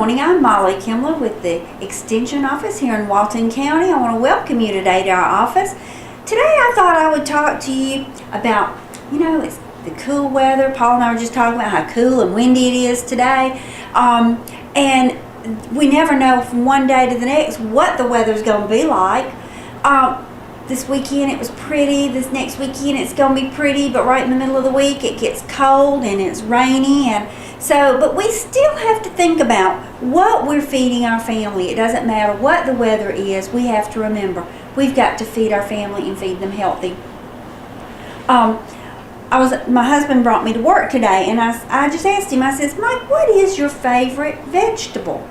morning. I'm Molly Kimler with the Extension Office here in Walton County. I want to welcome you today to our office. Today I thought I would talk to you about, it's the cool weather. Paul and I were just talking about how cool and windy it is today. And we never know from one day to the next what the weather's going to be like. This weekend it was pretty. This next weekend it's going to be pretty, but right in the middle of the week it gets cold and it's rainy. But we still have to think about what we're feeding our family. It doesn't matter what the weather is. We have to remember we've got to feed our family and feed them healthy. My husband brought me to work today, and I just asked him. I says, Mike, what is your favorite vegetable?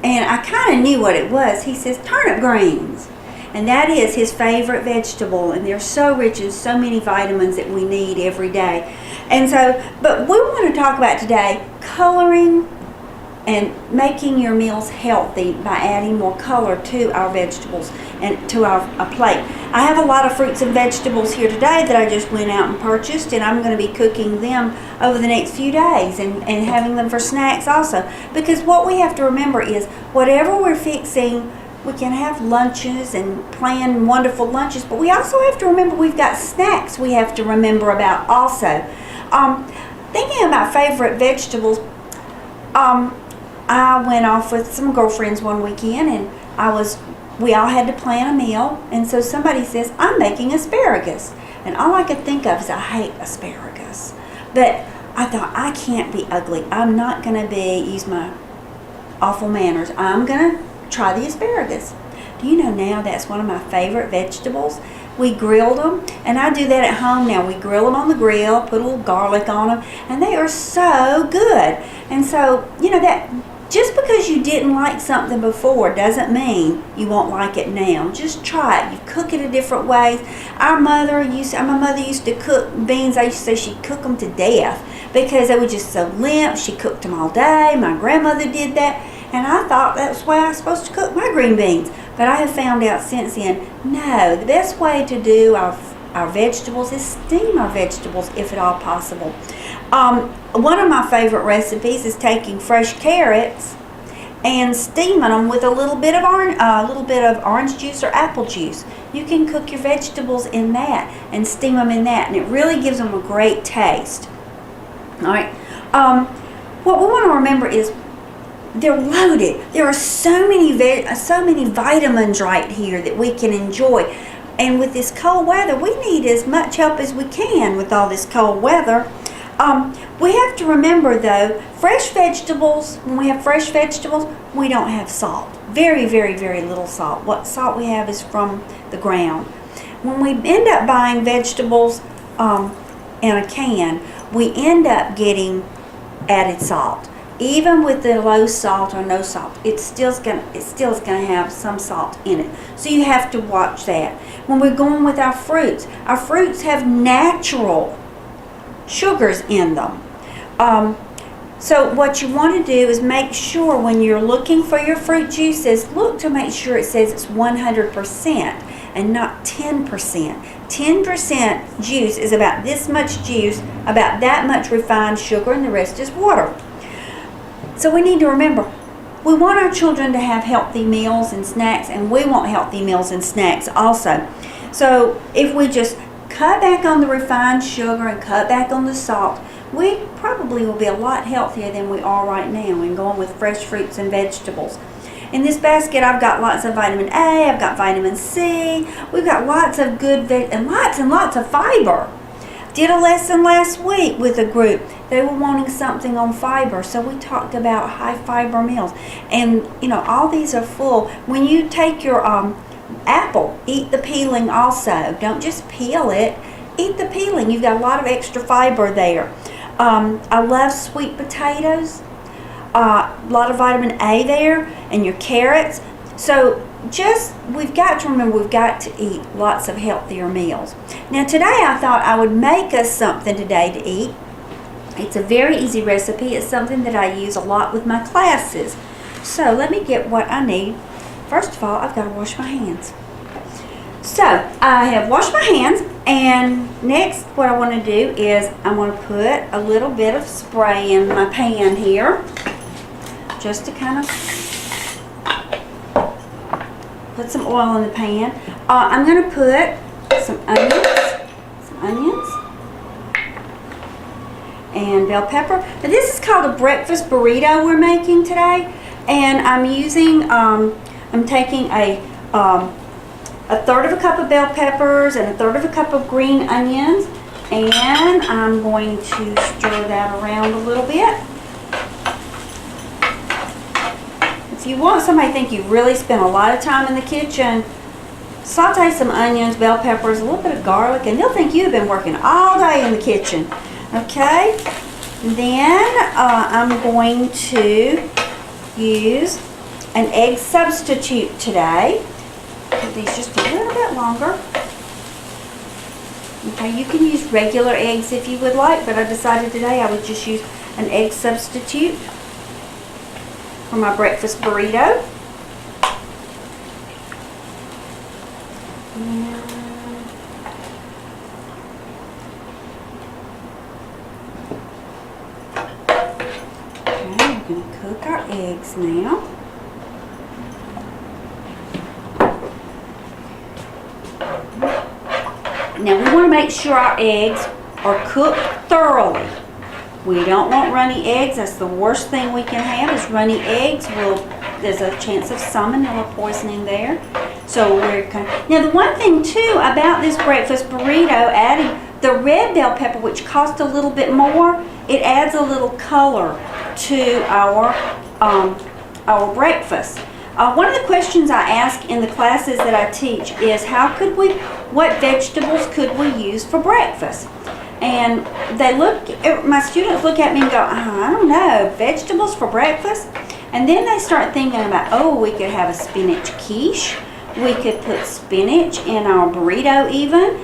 And I kind of knew what it was. He says turnip greens. And that is his favorite vegetable, and they're so rich in so many vitamins that we need every day. But we want to talk about today coloring and making your meals healthy by adding more color to our vegetables and to our plate. I have a lot of fruits and vegetables here today that I just went out and purchased, and I'm going to be cooking them over the next few days and having them for snacks also. Because what we have to remember is whatever we're fixing, we can have lunches and plan wonderful lunches, but we also have to remember we've got snacks we have to remember about also. Thinking about favorite vegetables, I went off with some girlfriends one weekend, and we all had to plan a meal, and so somebody says, I'm making asparagus. And all I could think of is I hate asparagus. But I thought, I can't be ugly. I'm not going to use my awful manners. I'm going to try the asparagus. Do you know now that's one of my favorite vegetables? We grilled them, and I do that at home now. We grill them on the grill, put a little garlic on them, and they are so good. And so, that just because you didn't like something before doesn't mean you won't like it now. Just try it. You cook it a different ways. My mother used to cook beans. I used to say she'd cook them to death because they were just so limp. She cooked them all day. My grandmother did that. And I thought that's the way I was supposed to cook my green beans. But I have found out since then, no, the best way to do our vegetables is steam our vegetables if at all possible. One of my favorite recipes is taking fresh carrots and steaming them with a little bit of orange juice or apple juice. You can cook your vegetables in that and steam them in that, and it really gives them a great taste. All right. What we want to remember is they're loaded. There are so many vitamins right here that we can enjoy. And with this cold weather, we need as much help as we can with all this cold weather. We have to remember, though, when we have fresh vegetables, we don't have salt. Very, very, very little salt. What salt we have is from the ground. When we end up buying vegetables in a can, we end up getting added salt. Even with the low salt or no salt, it's still going to have some salt in it. So you have to watch that. When we're going with our fruits have natural sugars in them. So what you want to do is make sure when you're looking for your fruit juices, look to make sure it says it's 100% and not 10%. 10% juice is about this much juice, about that much refined sugar, and the rest is water. So we need to remember, we want our children to have healthy meals and snacks, and we want healthy meals and snacks also. So if we just cut back on the refined sugar and cut back on the salt, we probably will be a lot healthier than we are right now in going with fresh fruits and vegetables. In this basket, I've got lots of vitamin A, I've got vitamin C, we've got lots of good and lots of fiber. Did a lesson last week with a group. They were wanting something on fiber, so we talked about high fiber meals. And all these are full. When you take your apple, eat the peeling also. Don't just peel it. Eat the peeling. You've got a lot of extra fiber there. I love sweet potatoes. A lot of vitamin A there, and your carrots. So we've got to remember we've got to eat lots of healthier meals. Now today I thought I would make us something today to eat. It's a very easy recipe. It's something that I use a lot with my classes. So let me get what I need. First of all, I've got to wash my hands. So I have washed my hands, and next what I want to do is I want to put a little bit of spray in my pan here. just to kind of put some oil in the pan. I'm going to put some onions, and bell pepper. Now this is called a breakfast burrito we're making today, and I'm using, I'm taking a third of a cup of bell peppers and a third of a cup of green onions, and I'm going to stir that around a little bit. If you want somebody to think you've really spent a lot of time in the kitchen, saute some onions, bell peppers, a little bit of garlic, and they'll think you've been working all day in the kitchen. Okay? Then I'm going to use an egg substitute today. Put these just a little bit longer. Okay, you can use regular eggs if you would like, but I decided today I would just use an egg substitute for my breakfast burrito. Okay, we're going to cook our eggs now. Now we want to make sure our eggs are cooked thoroughly. We don't want runny eggs. That's the worst thing we can have is runny eggs. There's a chance of salmonella poisoning there. So now the one thing too about this breakfast burrito, adding the red bell pepper, which costs a little bit more, it adds a little color to our breakfast. One of the questions I ask in the classes that I teach is what vegetables could we use for breakfast? And my students look at me and go, I don't know, vegetables for breakfast? And then they start thinking about, we could have a spinach quiche. We could put spinach in our burrito even.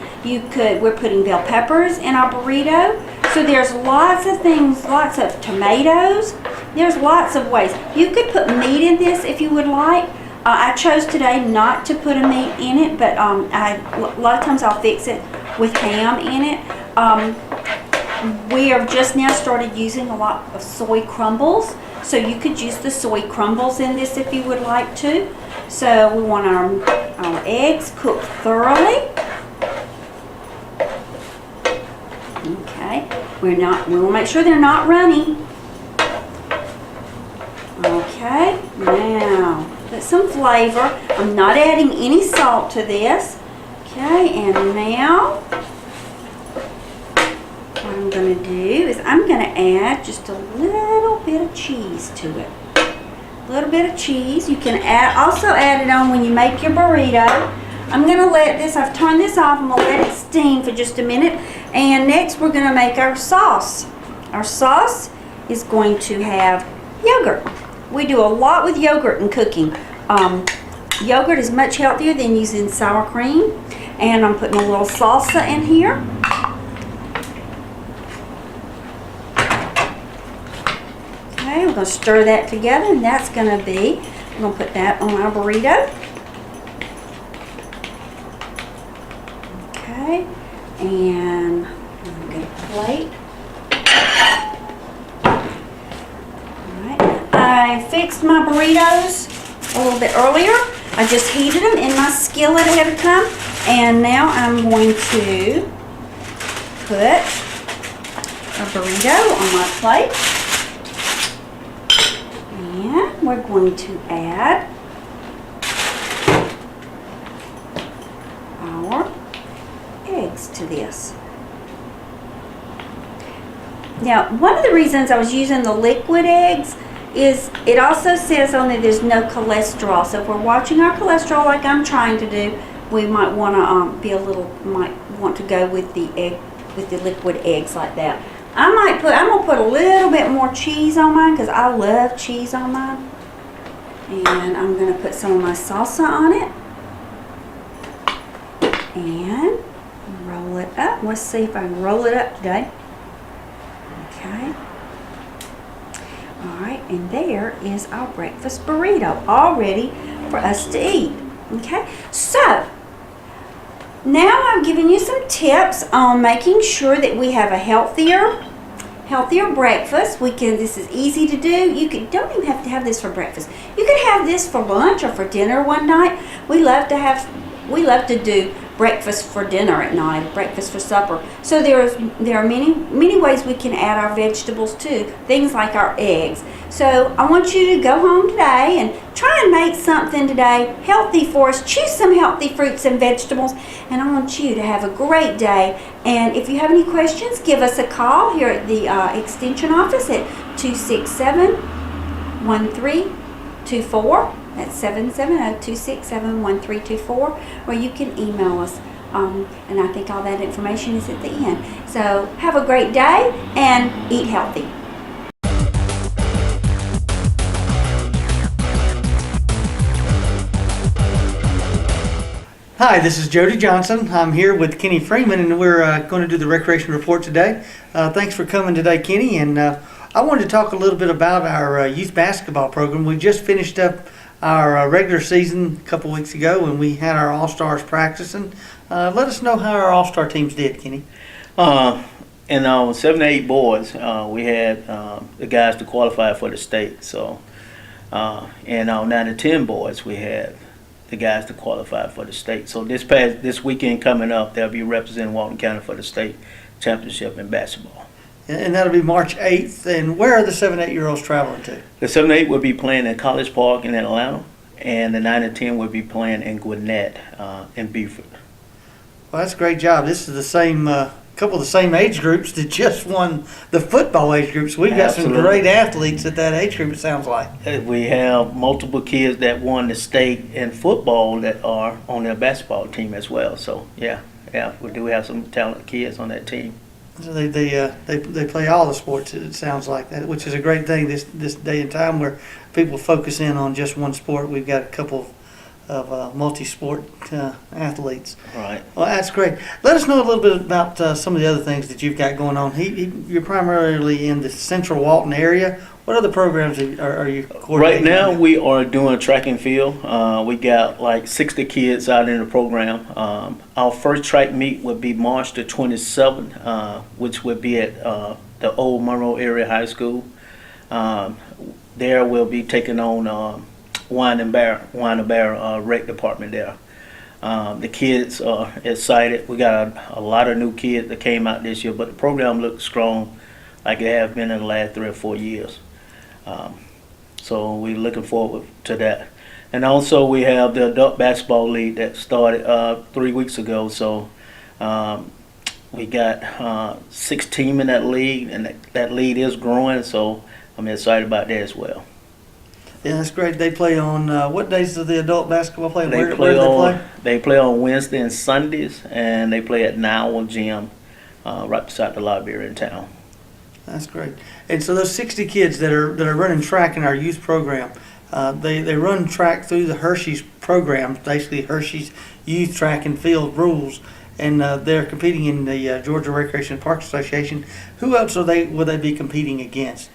We're putting bell peppers in our burrito. So there's lots of things, lots of tomatoes. There's lots of ways. You could put meat in this if you would like. I chose today not to put a meat in it, but a lot of times I'll fix it with ham in it. We have just now started using a lot of soy crumbles, so you could use the soy crumbles in this if you would like to. So we want our eggs cooked thoroughly. Okay, we want to make sure they're not runny. Okay, now put some flavor. I'm not adding any salt to this. Okay, and now what I'm going to do is I'm going to add just a little bit of cheese to it. A little bit of cheese. You can also add it on when you make your burrito. I'm going to I've turned this off. I'm going to let it steam for just a minute. And next we're going to make our sauce. Our sauce is going to have yogurt. We do a lot with yogurt in cooking. Yogurt is much healthier than using sour cream. And I'm putting a little salsa in here. Okay, we're going to stir that together, and that's going to be, we're going to put that on our burrito. Okay, and I'm going to get a plate. I fixed my burritos a little bit earlier. I just heated them in my skillet ahead of time. And now I'm going to put a burrito on my plate. And we're going to add our eggs to this. Now, one of the reasons I was using the liquid eggs is it also says on there there's no cholesterol. So if we're watching our cholesterol like I'm trying to do, we might want to go with the liquid eggs like that. I'm gonna put a little bit more cheese on mine because I love cheese on mine. And I'm gonna put some of my salsa on it and roll it up. Let's see if I can roll it up today. Okay. All right, and there is our breakfast burrito all ready for us to eat. Okay, so now I'm giving you some tips on making sure that we have a healthier healthier breakfast. This is easy to do. Don't even have to have this for breakfast. You can have this for lunch or for dinner one night. We love to do breakfast for dinner at night, breakfast for supper. So there are many ways we can add our vegetables too, things like our eggs. So I want you to go home today and try and make something today healthy for us. Choose some healthy fruits and vegetables, and I want you to have a great day. And if you have any questions, give us a call here at the extension office at 267-1324. That's 770-267-1324, or you can email us. And I think all that information is at the end. So have a great day and eat healthy. Hi, this is Jody Johnson. I'm here with Kenny Freeman, and we're going to do the recreation report today. Thanks for coming today, Kenny. And I wanted to talk a little bit about our youth basketball program. We just finished up our regular season a couple weeks ago, and we had our All-Stars practicing. Let us know how our All-Star teams did, Kenny. In our 7 to 8 boys, we had the guys to qualify for the state. So, in our 9 to 10 boys, we had the guys to qualify for the state. So this weekend coming up, they'll be representing Walton County for the state championship in basketball. And that'll be March 8th. And where are the 7 8-year-olds traveling to? The 7 8 will be playing in College Park in Atlanta, and the 9 and 10 will be playing in Gwinnett in Beaufort. Well, that's a great job. This is the same couple of the same age groups that just won the football age groups. We've got some great athletes at that age group, it sounds like. We have multiple kids that won the state in football that are on their basketball team as well. So, yeah, we do have some talented kids on that team. So they play all the sports, it sounds like, that, which is a great thing this day and time where people focus in on just one sport. We've got a couple of multi-sport athletes. Right. Well, that's great. Let us know a little bit about some of the other things that you've got going on. You're primarily in the central Walton area. What other programs are you coordinating? Right now we are doing track and field. We got like 60 kids out in the program. Our first track meet would be March the 27th, which would be at the old Monroe Area High School. There we'll be taking on Wine and Bear rec department there. The kids are excited. We got a lot of new kids that came out this year, but the program looks strong like it has been in the last 3 or 4 years. So we're looking forward to that. And also we have the adult basketball league that started 3 weeks ago. So we got 6 teams in that league, and that league is growing, so I'm excited about that as well. Yeah, that's great. They play on what days do the adult basketball play? Where do they play? They play on Wednesday and Sundays, and they play at Nowell Gym right beside the library in town. That's great. And so those 60 kids that are running track in our youth program, they run track through the Hershey's program, basically Hershey's Youth Track and Field rules, and they're competing in the Georgia Recreation and Parks Association. Who else will they be competing against?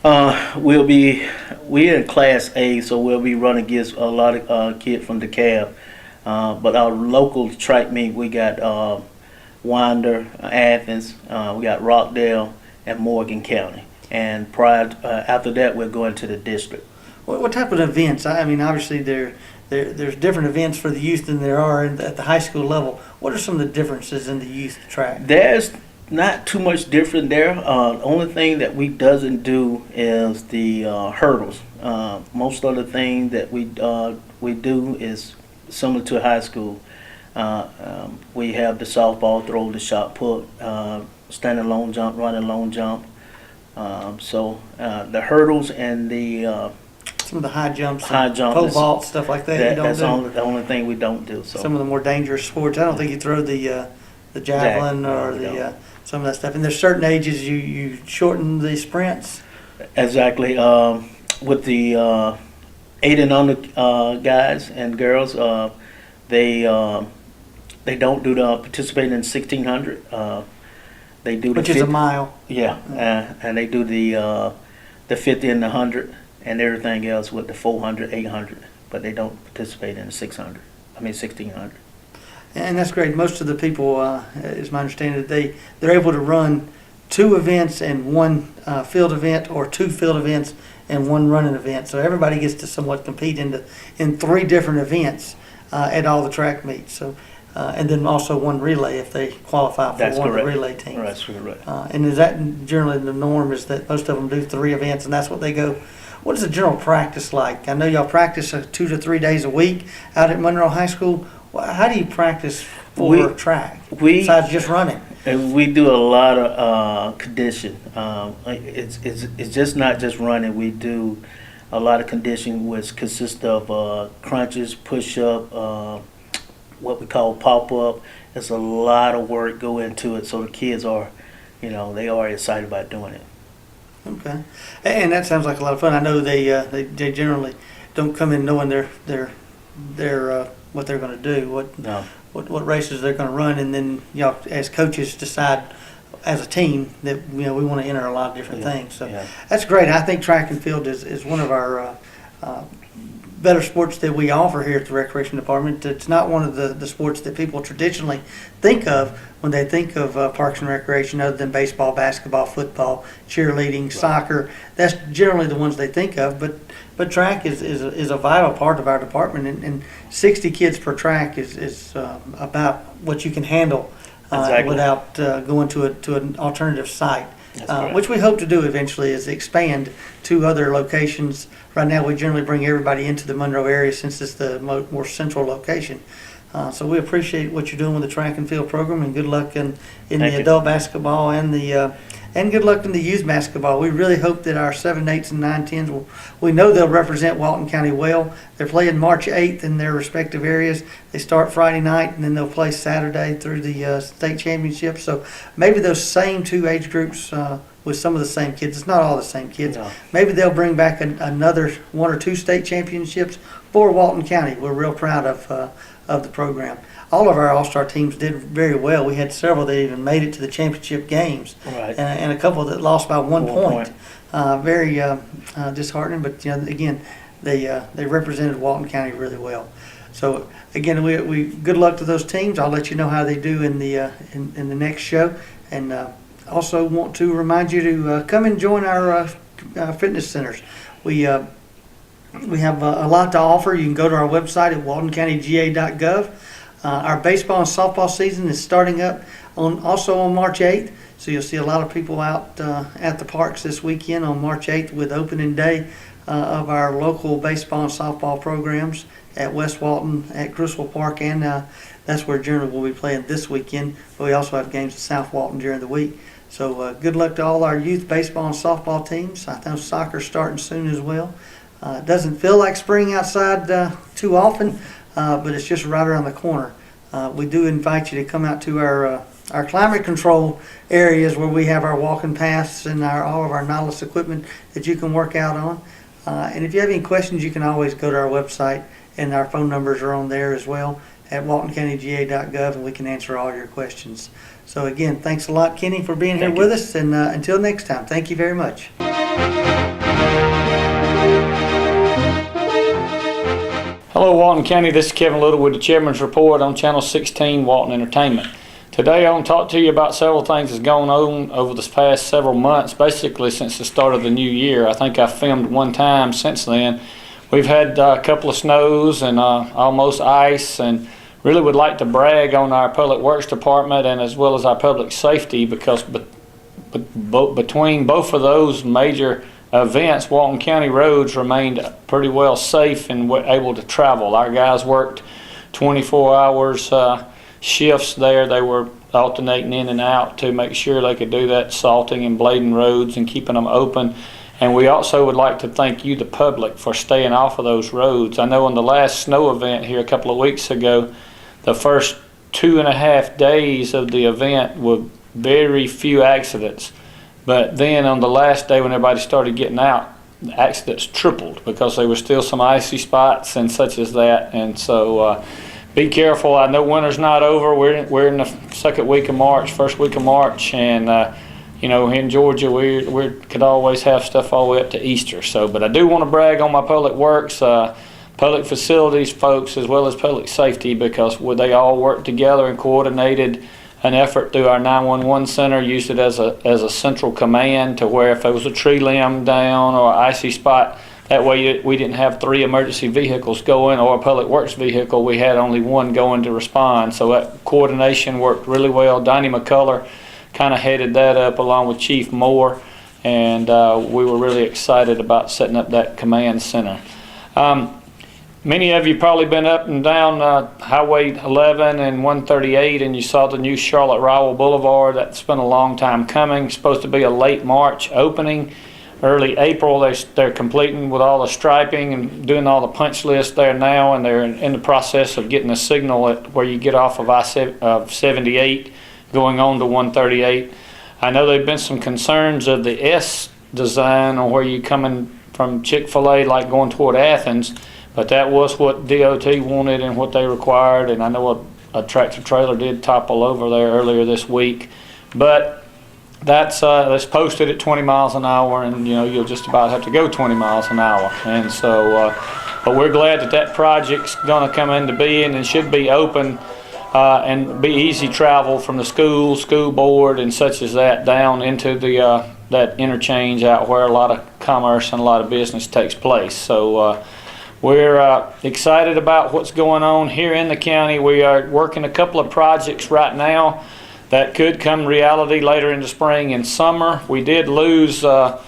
We're in Class A, so we'll be running against a lot of kids from DeKalb. But our local track meet, we got Winder, Athens, we got Rockdale, and Morgan County. And after that, we're going to the district. What type of events? I mean, obviously there's different events for the youth than there are at the high school level. What are some of the differences in the youth track? There's not too much different there. The only thing that we doesn't do is the hurdles. Most of the things that we do is similar to high school. We have the softball throw, the shot put, standing long jump, running long jump. So the hurdles and the some of the high jumps, pole vault, stuff like that. That's the only thing we don't do. So some of the more dangerous sports. I don't think you throw the javelin or some of that stuff. And there's certain ages you shorten the sprints. Exactly. With the 8 and under guys and girls, they don't do the participating in 1600. They do which is a mile. Yeah, and they do the 50 and the 100 and everything else with the 400, 800, but they don't participate in the 1600. And that's great. Most of the people, is my understanding, that they're able to run 2 events and 1 field event, or 2 field events and 1 running event. So everybody gets to somewhat compete in 3 different events at all the track meets. So, and then also 1 relay if they qualify for That's one correct. of the relay teams. That's correct. And is that generally the norm, is that most of them do 3 events and that's what they go? What is the general practice like? I know y'all practice 2 to 3 days a week out at Monroe High School. How do you practice for track besides just running? And we do a lot of condition. It's just not just running. We do a lot of conditioning, which consists of crunches, push-up, what we call pop-up. There's a lot of work go into it, so the kids are, they are excited about doing it. Okay, and that sounds like a lot of fun. I know they generally don't come in knowing their what they're going to do, what races they're going to run, and then y'all as coaches decide as a team that we want to enter a lot of different things. So that's great. I think track and field is one of our better sports that we offer here at the Recreation Department. It's not one of the sports that people traditionally think of when they think of Parks and Recreation, other than baseball, basketball, football, cheerleading, soccer. That's generally the ones they think of. But track is a vital part of our department, and 60 kids per track is about what you can handle without going to an alternative site. Which we hope to do eventually, is expand to other locations. Right now we generally bring everybody into the Monroe area since it's the more central location. So we appreciate what you're doing with the track and field program, and good luck in the adult basketball and good luck in the youth basketball. We really hope that our 7, 8s, and 9, 10s we know they'll represent Walton County well. They're playing March 8th in their respective areas. They start Friday night, and then they'll play Saturday through the state championship. So maybe those same 2 age groups with some of the same kids. It's not all the same kids. No. Maybe they'll bring back another 1 or 2 state championships for Walton County. We're real proud of the program. All of our all-star teams did very well. We had several that even made it to the championship games, and a couple that lost by 1 point. Very disheartening, but again, they represented Walton County really well. So again, we good luck to those teams. I'll let you know how they do in the next show, and also want to remind you to come and join our fitness centers. We have a lot to offer. You can go to our website at waltoncountyga.gov. Our baseball and softball season is starting up also on March 8th. So you'll see a lot of people out at the parks this weekend on March 8th with opening day of our local baseball and softball programs at West Walton, at Griswold Park, and that's where generally we'll be playing this weekend. But we also have games at South Walton during the week. So good luck to all our youth baseball and softball teams. I know soccer's starting soon as well. It doesn't feel like spring outside too often, but it's just right around the corner. We do invite you to come out to our climate control areas where we have our walking paths and all of our Nautilus equipment that you can work out on. And if you have any questions, you can always go to our website, and our phone numbers are on there as well at waltoncountyga.gov, and we can answer all your questions. So again, thanks a lot, Kenny, for being here with us, and until next time, thank you very much. Hello Walton County, this is Kevin Little with the Chairman's Report on Channel 16 Walton Entertainment. Today I want to talk to you about several things that's going on over the past several months, basically since the start of the new year. I think I've filmed 1 time since then. We've had a couple of snows and almost ice, and really would like to brag on our Public Works Department and as well as our Public Safety, because between both of those major events, Walton County roads remained pretty well safe and able to travel. Our guys worked 24 hours shifts there. They were alternating in and out to make sure they could do that salting and blading roads and keeping them open. And we also would like to thank you, the public, for staying off of those roads. I know on the last snow event here a couple of weeks ago, the first 2.5 days of the event were very few accidents. But then on the last day when everybody started getting out, the accidents tripled because there were still some icy spots and such as that. And so be careful. I know winter's not over. We're in the second week of March, first week of March, and you know, in Georgia we could always have stuff all the way up to Easter. So, but I do want to brag on my public works, public facilities folks, as well as public safety, because they all worked together and coordinated an effort through our 911 center, used it as a central command to where if there was a tree limb down or an icy spot, that way we didn't have 3 emergency vehicles going or a public works vehicle. We had only one going to respond. So that coordination worked really well. Donnie McCullough kind of headed that up along with Chief Moore, and we were really excited about setting up that command center. Many of you probably been up and down Highway 11 and 138, and you saw the new Charlotte Rowell Boulevard. That's been a long time coming. It's supposed to be a late March opening. Early April, they're completing with all the striping and doing all the punch lists there now, and they're in the process of getting a signal at where you get off of I-78 going on to 138. I know there've been some concerns of the S design on where you coming from Chick-fil-A like going toward Athens, but that was what DOT wanted and what they required, and I know a tractor trailer did topple over there earlier this week, but that's posted at 20 miles an hour, and you'll just about have to go 20 miles an hour. And so, but we're glad that project's going to come into being and should be open and be easy travel from the school board and such as that down into the that interchange out where a lot of commerce and a lot of business takes place. So we're excited about what's going on here in the county. We are working a couple of projects right now that could come reality later in the spring and summer. We did lose the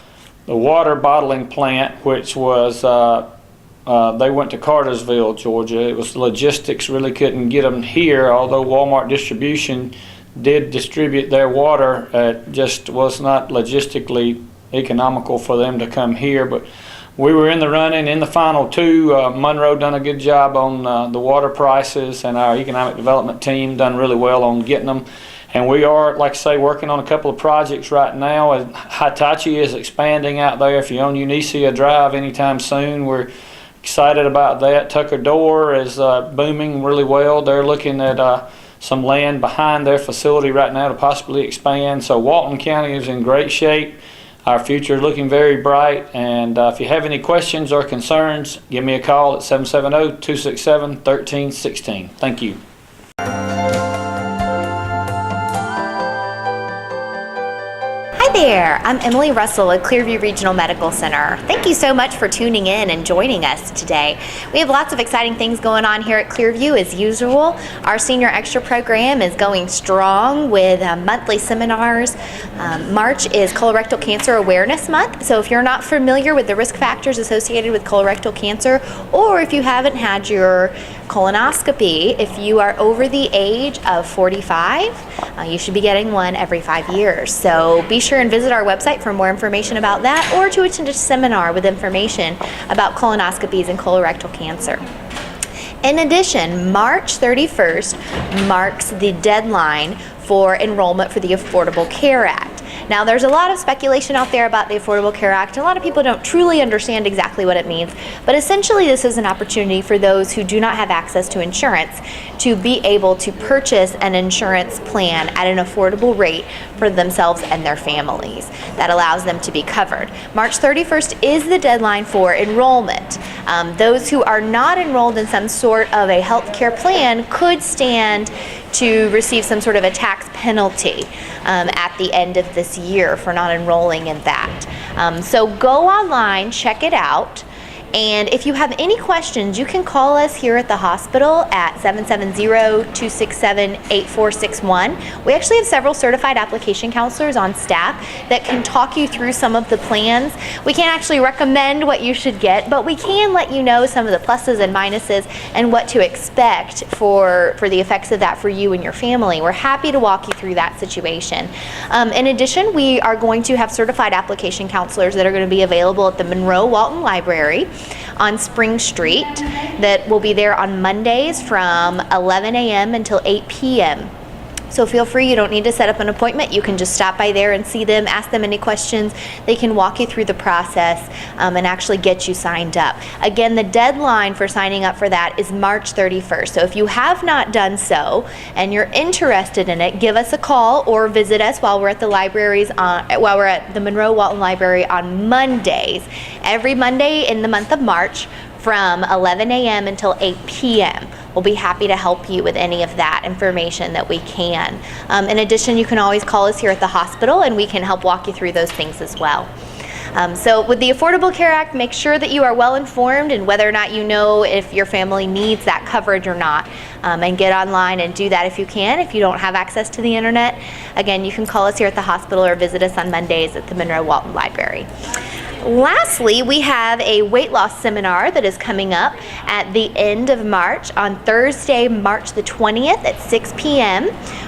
water bottling plant, which was, they went to Cartersville, Georgia. It was logistics, really couldn't get them here, although Walmart Distribution did distribute their water. It just was not logistically economical for them to come here, but we were in the running in the final 2. Monroe done a good job on the water prices, and our economic development team done really well on getting them. And we are, like I say, working on a couple of projects right now. Hitachi is expanding out there. If you own Unicia Drive anytime soon, we're excited about that. Tucker Door is booming really well. They're looking at some land behind their facility right now to possibly expand. So Walton County is in great shape. Our future is looking very bright. And if you have any questions or concerns, give me a call at 770-267-1316. Thank you. Hi there, I'm Emily Russell at Clearview Regional Medical Center. Thank you so much for tuning in and joining us today. We have lots of exciting things going on here at Clearview as usual. Our Senior Extra program is going strong with monthly seminars. March is Colorectal Cancer Awareness Month, so if you're not familiar with the risk factors associated with colorectal cancer, or if you haven't had your colonoscopy, if you are over the age of 45, you should be getting one every 5 years. So be sure and visit our website for more information about that, or to attend a seminar with information about colonoscopies and colorectal cancer. In addition, March 31st marks the deadline for enrollment for the Affordable Care Act. Now, there's a lot of speculation out there about the Affordable Care Act. A lot of people don't truly understand exactly what it means, but essentially this is an opportunity for those who do not have access to insurance to be able to purchase an insurance plan at an affordable rate for themselves and their families. That allows them to be covered. March 31st is the deadline for enrollment. Those who are not enrolled in some sort of a health care plan could stand to receive some sort of a tax penalty at the end of this year for not enrolling in that. So go online, check it out. And if you have any questions, you can call us here at the hospital at 770-267-8461. We actually have several certified application counselors on staff that can talk you through some of the plans. We can't actually recommend what you should get, but we can let you know some of the pluses and minuses and what to expect for the effects of that for you and your family. We're happy to walk you through that situation. In addition, we are going to have certified application counselors that are going to be available at the Monroe Walton Library on Spring Street that will be there on Mondays from 11 a.m. until 8 p.m. So feel free, you don't need to set up an appointment. You can just stop by there and see them, ask them any questions. They can walk you through the process and actually get you signed up. Again, the deadline for signing up for that is March 31st. So if you have not done so and you're interested in it, give us a call or visit us while we're at the libraries while we're at the Monroe Walton Library on Mondays. Every Monday in the month of March from 11 a.m. until 8 p.m. We'll be happy to help you with any of that information that we can. In addition, you can always call us here at the hospital and we can help walk you through those things as well. So with the Affordable Care Act, make sure that you are well informed and whether or not you know if your family needs that coverage or not. And get online and do that if you can. If you don't have access to the internet, again, you can call us here at the hospital or visit us on Mondays at the Monroe Walton Library. Lastly, we have a weight loss seminar that is coming up at the end of March on Thursday, March the 20th at 6 p.m.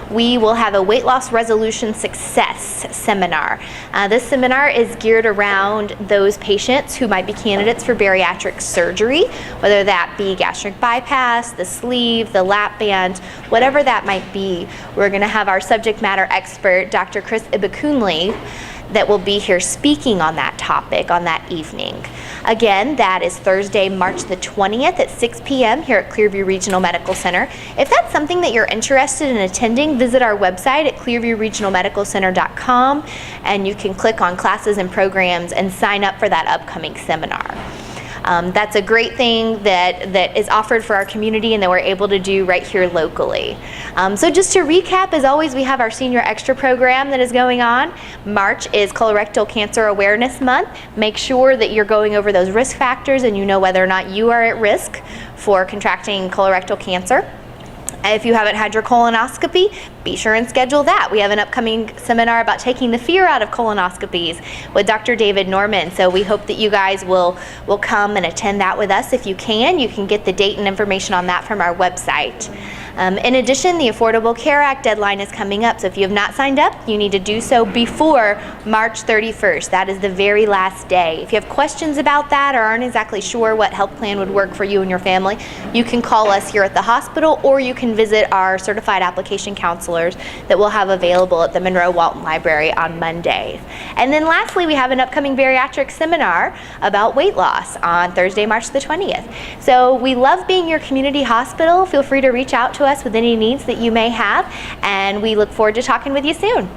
We will have a weight loss resolution success seminar. This seminar is geared around those patients who might be candidates for bariatric surgery, whether that be gastric bypass, the sleeve, the lap band, whatever that might be. We're going to have our subject matter expert, Dr. Chris Ibakunle, that will be here speaking on that topic on that evening. Again, that is Thursday, March the 20th at 6 p.m. here at Clearview Regional Medical Center. If that's something that you're interested in attending, visit our website at clearviewregionalmedicalcenter.com and you can click on classes and programs and sign up for that upcoming seminar. That's a great thing that is offered for our community and that we're able to do right here locally. So just to recap, as always, we have our Senior Extra program that is going on. March is Colorectal Cancer Awareness Month. Make sure that you're going over those risk factors and you know whether or not you are at risk for contracting colorectal cancer. If you haven't had your colonoscopy, be sure and schedule that. We have an upcoming seminar about taking the fear out of colonoscopies with Dr. David Norman. So we hope that you guys will come and attend that with us if you can. You can get the date and information on that from our website. In addition, the Affordable Care Act deadline is coming up, so if you have not signed up, you need to do so before March 31st. That is the very last day. If you have questions about that or aren't exactly sure what health plan would work for you and your family, you can call us here at the hospital or you can visit our certified application counselors that we'll have available at the Monroe Walton Library on Mondays. And then lastly, we have an upcoming bariatric seminar about weight loss on Thursday, March the 20th. So we love being your community hospital. Feel free to reach out to us with any needs that you may have, and we look forward to talking with you soon.